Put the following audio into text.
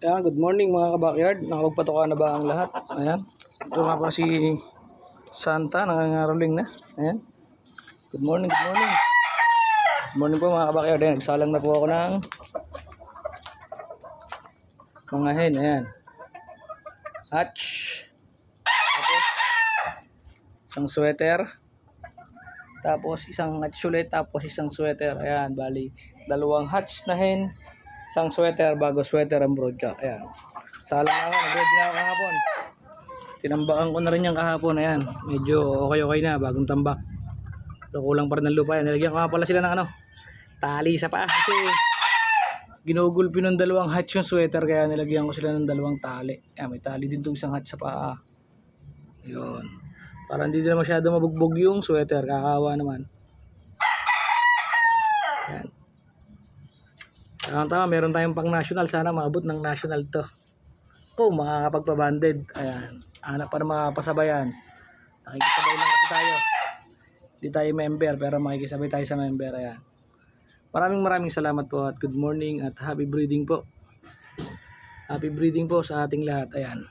Ayan, good morning mga kabakyard. Nakapagpatoka na ba ang lahat? Ayan. Ito nga pa si Santa, nangangaroling na. Ayan. Good morning, good morning. Good morning po mga kabakyard. Ayan, nagsalang na po ako ng mga hen. Ayan. Hatch. Tapos, isang sweater. Tapos, isang hatch ulit. Tapos, isang sweater. Ayan, bali. Dalawang hatch na hen. Isang sweater, bago sweater ang broadcock. Ayan. Salang na ako, nag-ready na ako kahapon. Tinambakan ko na rin yung kahapon. Ayan, medyo okay na, bagong tambak. Pero kulang pa rin ng lupa. Ayan, nilagyan ko nga pala sila ng tali sa paa. Kasi ginugulpi ng dalawang hatch yung sweater, kaya nilagyan ko sila ng dalawang tali. Ayan, may tali din itong isang hatch sa paa. Ayun. Para hindi na masyado mabugbog yung sweater, kakawa naman. Ayan. Tama, meron tayong pang national. Sana maabot ng national to. Kung makakapagpa-banded. Ayan. Anak pa na makapasabayan. Nakikisabay lang kasi tayo. Hindi tayo member, pero makikisabay tayo sa member. Ayan. Maraming salamat po at good morning at happy breeding po. Happy breeding po sa ating lahat. Ayan.